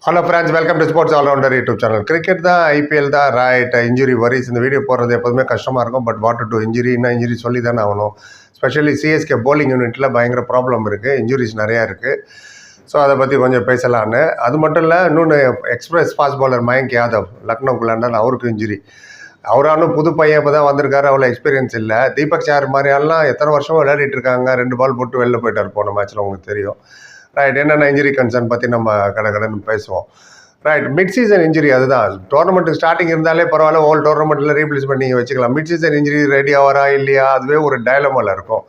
Hello friends, welcome to sports allrounder YouTube channel. Cricket தான், IPL தான், right. Injury worries இந்த video போடுறது எப்போதுமே கஷ்டமாக இருக்கும். பட் வாட் டு இன்ஜுரி சொல்லி தானே ஆகணும். ஸ்பெஷலி சிஎஸ்கே போலிங் யூனிட்டில் பயங்கர ப்ராப்ளம் இருக்குது, இன்ஜுரிஸ் நிறையா இருக்குது. ஸோ அதை பற்றி கொஞ்சம் பேசலான்னு. அது மட்டும் இல்லை, இன்னொன்று express fast bowler Mayank Yadav லக்னோக்குள்ளாண்டால் அவருக்கு இன்ஜுரி. அவராலும் புது பையன் இப்போ தான் வந்திருக்காரு, அவ்வளோ எக்ஸ்பீரியன்ஸ் இல்லை. தீபக் சார் மாதிரியாலாம் எத்தனை வருஷமும் விளையாடிட்டு இருக்காங்க. 2 பால் போட்டு வெளில போயிட்டார் போன மேட்ச்சில், உங்களுக்கு தெரியும். ரைட், என்னென்ன இன்ஜுரி கன்சர்ன் பற்றி நம்ம கடன்னு பேசுவோம். ரைட், மிட் சீசன் இன்ஜுரி அதுதான். டோர்னமெண்ட்டுக்கு ஸ்டார்டிங் இருந்தாலே பரவாயில்ல, ஹோல் டோர்னமெண்ட்டில் ரீப்ளேஸ்மெண்ட் நீங்கள் வச்சுக்கலாம். மிட் சீசன் இன்ஜுரி ரெடி ஆவாரா இல்லையா, அதுவே ஒரு டயலமாவில் இருக்கும்.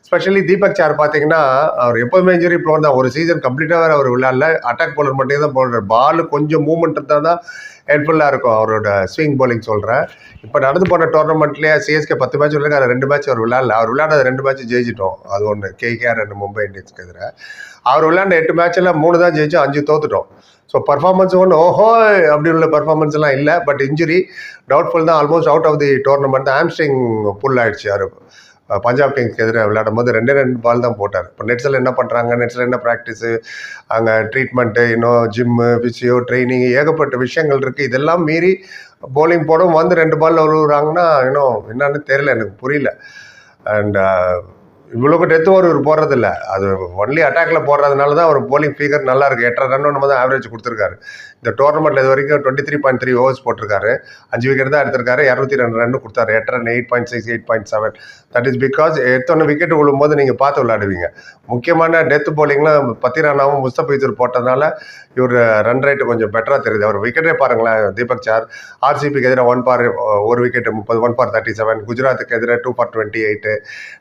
ஸ்பெஷலி தீபக் சார் பார்த்தீங்கன்னா, அவர் எப்போதுமே இன்ஜுரி ப்ளோன் தான். ஒரு சீசன் கம்ப்ளீட்டாக வேறு அவர் விளையாடல, அட்டாக் பவுலர் மட்டும் தான் போடுறார். பால் கொஞ்சம் மூவ்மெண்ட் இருந்தால் தான் ஹெல்ப்ஃபுல்லாக இருக்கும் அவரோட ஸ்விங் பவுலிங் சொல்கிறேன். இப்போ நடந்து போன டோர்னமெண்ட்லேயே சிஎஸ்கே 10 மேட்ச் விளையாடு, அதில் 2 மேட்ச் அவர் விளையாடல. அவர் விளையாட 2 மேட்ச் ஜெயிச்சிட்டோம். அது ஒன்று கேகேஆர் அண்ட் மும்பை இந்தியன்ஸ்க்கு எதிராக. அவர் விளையாண்ட 8 மேட்ச்சில் 3 தான் ஜெயிச்சோம், 5 தோத்துட்டோம். ஸோ பர்ஃபார்மன்ஸ் ஒன்று ஓஹோ அப்படி உள்ள பர்ஃபார்மன்ஸ் எல்லாம் இல்லை. பட் இன்ஜுரி டவுட்ஃபுல் தான். Almost out of the tournament. Hamstring pull ஆயிடுச்சு. யார் பஞ்சாப் கிங்ஸ்க்கு எதிராக விளையாடும் போது 2 பால் தான் போட்டார். இப்போ நெட்ஸில் என்ன பண்ணுறாங்க, நெட்ஸில் என்ன ப்ராக்டிஸு, அங்கே ட்ரீட்மெண்ட்டு, இன்னும் ஜிம்மு, ஃபிசியோ, ட்ரைனிங், ஏகப்பட்ட விஷயங்கள் இருக்குது. இதெல்லாம் மீறி போலிங் போடும் வந்து 2 பால் விழுவுறாங்கன்னா இன்னும் என்னன்னு தெரியல, எனக்கு புரியல. அண்ட் இவ்வளோக்கு டெத்து ஓவர் போடுறதில்ல, அது ஒன்லி அட்டாக்ல போடுறதுனால தான் அவர் போலிங் ஃபிகர் நல்லா இருக்குது. 8.5 ரன் நம்ம தான் ஆவரேஜ் கொடுத்துருக்காரு. இந்த டோர்னமெண்ட்டில் இது வரைக்கும் 23.3 ஓவர்ஸ் போட்டிருக்காரு. 5 விக்கெட் தான் எடுத்திருக்காரு. 202 ரன் கொடுத்தாரு. 8 ரன், 8.6, 8.7. தட் இஸ் பிகாஸ் எத்தனை விக்கெட் விழும்போது நீங்கள் பார்த்து விளையாடுவீங்க. முக்கியமான டெத் போலிங்லாம் பத்திரானாவும் முஸ்தபிசூர் போட்டதுனால இவர் ரன் ரேட்டு கொஞ்சம் பெட்டராக தெரியுது. அவர் விக்கெட்டே பாருங்களேன். தீபக் சார் ஆர்சிபிக்கு எதிராக 1 for 1 விக்கெட் 30, 1 for 37. குஜராத்துக்கு எதிராக 2 for 28.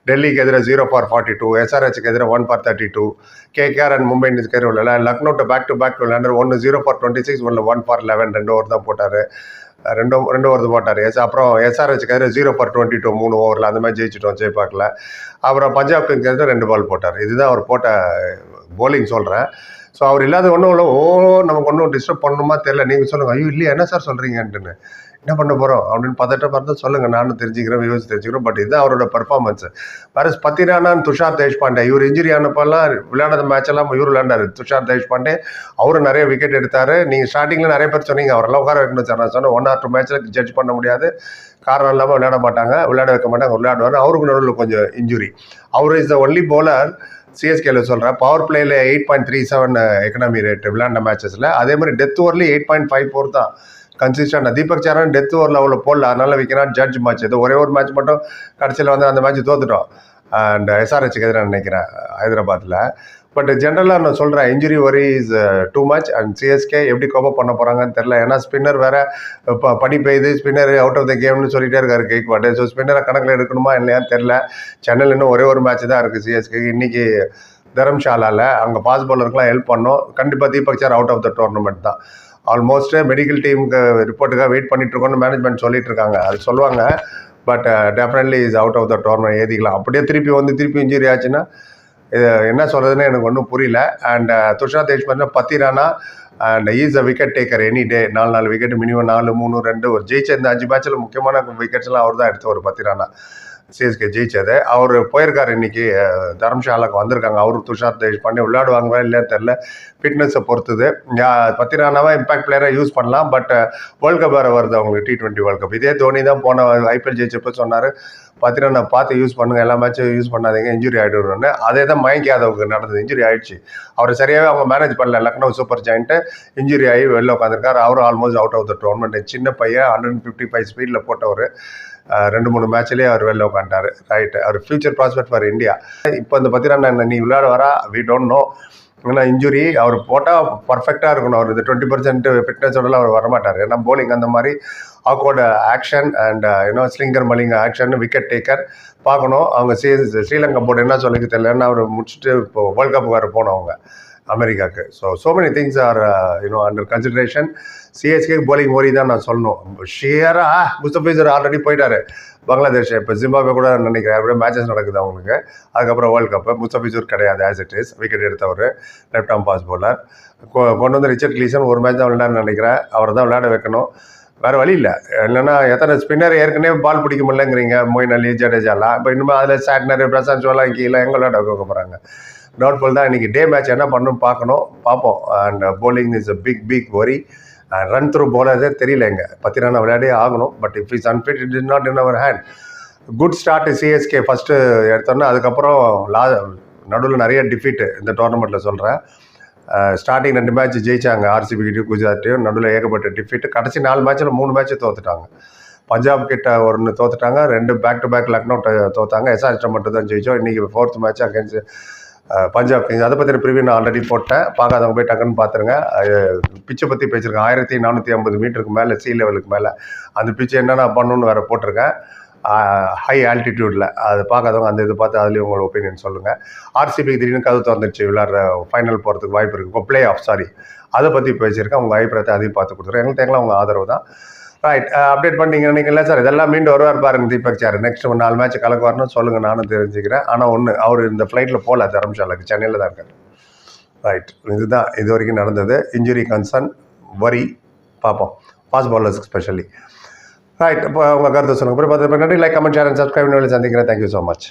டெல்லிக்கு எதிராக 0 for 42. எஸ்ஆர்ஹெச்சுக்கு எதிராக 1 for 32. கேகேஆர் அண்ட் மும்பை இந்தியன்ஸ்க்கு எதிராக விளையாட லக்னோ பேக் டு பேக் விளையாண்டு 1 0 for 26, 1 for 11. 2 ஓவர் தான் போட்டார். 2 ஓவர் போட்டார். அப்புறம் எஸ்ஆர்ஹெச்சுக்கு எதிராக 0 for 22, 3 ஓவரில். அந்த மாதிரி ஜெயிச்சிட்டோம் ஜெய்பாக்கில். அப்புறம் பஞ்சாப் கிங்ஸ்க்கு எதிராக 2 பால் போட்டார். இதுதான் அவர் போட்ட போலிங் சொல்கிறேன். ஸோ அவர் இல்லாத ஒன்றும் இல்லை. நமக்கு ஒன்றும் டிஸ்டர்ப் பண்ணணுமா தெரியல. நீங்கள் சொல்லுங்கள், ஐயோ இல்லையா என்ன சார் சொல்கிறீங்கன்ட்டுன்னு, என்ன பண்ண போகிறோம் அப்படின்னு பதட்டமாக சொல்லுங்கள், நானும் தெரிஞ்சுக்கிறேன், வியூஸ் தெரிஞ்சுக்கிறோம். பட் இதுதான் அவரோட பர்ஃபார்மன்ஸ். வேறு பத்திரானான், துஷார் தேஷ்பாண்டே, இவர் இன்ஜுரி ஆனப்பெல்லாம் விளையாடாத மேட்ச் எல்லாம் இவர் விளையாண்டார். துஷார் தேஷ்பாண்டே அவரும் நிறைய விக்கெட் எடுத்தார். நீங்கள் ஸ்டார்டிங்கில் நிறைய பேர் சொன்னீங்க அவரெல்லாம் உட்கார வைக்கணும் சார். நான் சொன்னேன் 1 or 2 மேட்ச்சில் ஜட்ஜ் பண்ண முடியாது, காரணம் இல்லாமல் விளையாட மாட்டாங்க, விளையாட வைக்க மாட்டாங்க, விளையாடுவார். அவருக்கு நடுவில் கொஞ்சம் இன்ஜுரி. அவர் இஸ் த ஒன்லி பவுலர் சிஎஸ்கேல சொல்கிறேன். பவர் பிளேயில் 8.37 எக்கனாமி ரேட் விளையாண்ட மேட்சஸில். அதே மாதிரி டெத் ஓவர்லேயும் 8.54 தான் கன்சிஸ்டண்டாக. தீபக் சாரன் டெத் ஓவரில் அவ்வளோ போடல, அதனால வைக்கிறான். ஜட்ஜ் மேட்ச் இது ஒரே ஒரு மேட்ச் மட்டும் கடைசியில் வந்து அந்த மேட்ச் தோத்துட்டோம். அண்ட் எஸ்ஆர்ஹெச்சுக்கு எதிராக நினைக்கிறேன் ஹைதராபாத்தில். பட் ஜென்ரலாக நான் சொல்கிறேன், இன்ஜுரி வரி is too much. And CSK எப்படி கோப்பப் பண்ண போகிறாங்கன்னு தெரில. ஏன்னா ஸ்பின்னர் வேறு இப்போ பனி பெய்யுது, ஸ்பின்னர் அவுட் ஆஃப் த கேம்னு சொல்லிட்டே இருக்காரு கேக்வாட். ஸோ ஸ்பின்னரை கணக்கில் எடுக்கணுமா இல்லையான்னு தெரில. சென்னையில் இன்னும் ஒரே ஒரு மேட்ச் தான் இருக்குது சிஎஸ்கே. இன்றைக்கி தரம்ஷாலாவில் அங்கே பாஸ் பவுலருக்குலாம் ஹெல்ப் பண்ணோம். கண்டிப்பாக Deepak sir out of the tournament தான். ஆல்மோஸ்ட் மெடிக்கல் டீமுக்கு ரிப்போர்ட்டுக்காக வெயிட் பண்ணிட்டு இருக்கோன்னு மேனேஜ்மெண்ட் சொல்லிட்டு இருக்காங்க. அது சொல்லுவாங்க. But definitely is out of the tournament. ஏற்றிக்கலாம். அப்படியே திருப்பி இன்ஜுரி ஆச்சுன்னா இது என்ன சொல்கிறதுன்னு எனக்கு ஒன்றும் புரியல. And Tushar Deshpande Pathirana and is a wicket taker any day. 4 wicket minimum, 4, 3, 2 ஒரு ஜெயிச்ச இந்த 5 மேட்ச்சில் முக்கியமான விக்கெட்ஸ்லாம் அவர் தான் எடுத்து ஒரு பத்திரானா சிஎஸ்கே ஜெயிச்சது. அவர் போயிருக்காரு இன்றைக்கி தரம்ஷாலாவுக்கு வந்திருக்காங்க. அவரு துஷார் தேஷ்பாண்டே விளையாடுவாங்க இல்லைன்னு தெரில, ஃபிட்னஸை பொறுத்துது. பத்திரானாவா இம்பாக்ட் பிளேயராக யூஸ் பண்ணலாம். பட் வேர்ல்டு கப் வேறு வருது அவங்களுக்கு, T20 வேர்ல்டு கப். இதே தோனி தான் போன ஐபிஎல் ஜெயிச்சப்போ சொன்னார், பத்திரானா பார்த்து யூஸ் பண்ணுங்கள், எல்லா மேட்சும் யூஸ் பண்ணாதீங்க, இன்ஜுரி ஆகிடுவோன்னு. அதே தான் மயங்க் யாதவுக்கு நடந்தது. இன்ஜுரி ஆகிடுச்சு. அவர் சரியாகவே அவங்க மேனேஜ் பண்ணல. லக்னோ சூப்பர் ஜாயிண்ட்டு இன்ஜுரி ஆகி வெளில உட்காந்துருக்காரு. அவரும் almost out of the tournament. சின்ன பையன் 155 ஸ்பீடில் போட்டவர். 2-3 மேட்ச்லேயே அவர் வெளில உட்காந்துட்டார். ரைட், அவர் ஃபியூச்சர் ப்ராஸ்பெக்ட் ஃபார் இந்தியா. இப்போ இந்த பத்திரானா நீ விளையாட வரா, வி டோன்ட் நோ. ஏன்னா இன்ஜுரி அவர் போட்டால் பர்ஃபெக்டாக இருக்கணும். அவர் இந்த 20% ஃபிட்னஸோடலாம் அவர் வரமாட்டார். ஏன்னா போலிங் அந்த மாதிரி awkward action and slinger Malinga action, wicket taker பார்க்கணும். அவங்க ஸ்ரீலங்கா போர்டு என்ன சொல்லிக்க தெரியல. ஏன்னா அவர் முடிச்சுட்டு இப்போ வேர்ல்டு கப் வேறு போனோம் அவங்க அமெரிக்காவுக்கு. So many things are under consideration. CSK bowling worry தான் நான் சொல்லணும். ஷியராக முஸ்தபிசூர் ஆல்ரெடி போயிட்டார் பங்களாதேஷ். இப்போ ஜிம்பாப்வே கூட நினைக்கிறேன், அப்படியே மேட்சஸ் நடக்குது அவங்களுக்கு. அதுக்கப்புறம் வேர்ல்டு கப்பு. முஸ்தபிசூர் கிடையாது, ஆஸ் இட் இஸ். விக்கெட் எடுத்தவர் லெஃப்ட் ஆர்ம் ஃபாஸ்ட் பவுலர். கொண்டு வந்து ரிச்சர்ட் கிளீசன் ஒரு மேட்ச் தான் விளையாடுன்னு நினைக்கிறேன். அவர் தான் விளையாட வைக்கணும், வேறு வழி இல்லை. இல்லைன்னா எத்தனை ஸ்பின்னர் ஏற்கனவே பால் பிடிக்க முடியலங்கிறீங்க, மொயின் அலி, ஜடேஜாலாம். இப்போ இன்னுமே அதில் சாட்னர், பிரசாந்த் சோலங்கி எல்லாம் எங்கே விளையாட வைக்க போகிறாங்க. டவுட்ஃபுல் தான். இன்றைக்கி டே மேட்ச் என்ன பண்ணணும்னு பார்ப்போம். And bowling is a big worry. Run through போலதே தெரியல எங்க பத்திரானா விளையாடே ஆகணும். But if is unfit it is not in அவர் hand. Good start CSK first எடுத்தோன்னா, அதுக்கப்புறம் நடுவில் நிறைய டிஃபீட்டு இந்த டோர்னமெண்ட்டில் சொல்கிறேன். ஸ்டார்டிங் 2 மேட்ச் ஜெயிச்சாங்க, ஆர்சிபிகிட்டையும் குஜராத்தையும். நடுவில் ஏகப்பட்ட டிஃபீட்டு. கடைசி 4 மேட்ச்சில் 3 மேட்ச்சு தோத்துட்டாங்க. பஞ்சாப் கிட்ட 1 தோத்துட்டாங்க, 2 பேக் டு பேக் லக்னோ தோத்தாங்க. எஸ்ஆர்எஸ்ட்டை மட்டும் தான் ஜெயிச்சோம். இன்றைக்கி 4th match against Punjab Kings. அதை பற்றின ப்ரிவியூ நான் ஆல்ரெடி போட்டேன், பார்க்காதவங்க போய் டக்குன்னு பார்த்துருங்க. பிச்சை பற்றி பேசியிருக்கேன். 1450 மீட்டருக்கு மேலே, சி லெவலுக்கு மேலே அந்த பிச்சு என்னென்ன பண்ணணுன்னு வேறு போட்டிருக்கேன். ஹை ஆல்டிடியூடில். அதை பார்க்காதவங்க அந்த இது பார்த்து அதுலேயும் உங்களோட ஒப்பீனியன் சொல்லுங்கள். ஆர்சிபிக்கு திடீர்னு கதவு திறந்துடுச்சு, விளையாடுற ஃபைனல் போகிறதுக்கு வாய்ப்பு இருக்குது. இப்போ பிளே ஆஃப் அதை பற்றி பேசியிருக்கேன். உங்கள் அபிப்பிராயத்தை அதையும் பார்த்து கொடுத்துருவேன். எங்களுக்கு தேங்கலாம் உங்கள் ஆதரவு தான். ரைட், அப்டேட் பண்ணிங்க நினைக்கல சார். இதெல்லாம் மீண்டும் வருவார் பாருங்க தீபக் சார். நெக்ஸ்ட் 4 மேட்ச் கலக்கு வரணும்னு சொல்லுங்கள், நானும் தெரிஞ்சுக்கிறேன். ஆனால் ஒன்று, அவர் இந்த ஃப்ளைட்டில் போகல தரம்சாலாக்கு, சென்னையில் தான் இருக்கார். ரைட், இதுதான் இது வரைக்கும் நடந்தது. இன்ஜுரி கன்சர்ன், வரி பார்ப்போம், ஃபாஸ்ட் பவுலர்ஸ்க்கு ஸ்பெஷலி. ரைட், இப்போ உங்கள் கருத்து சொல்லுங்கள். அப்புறம் பார்த்து நன்றி. Like, comment, share and subscribe. சந்திக்கிறேன். Thank you so much.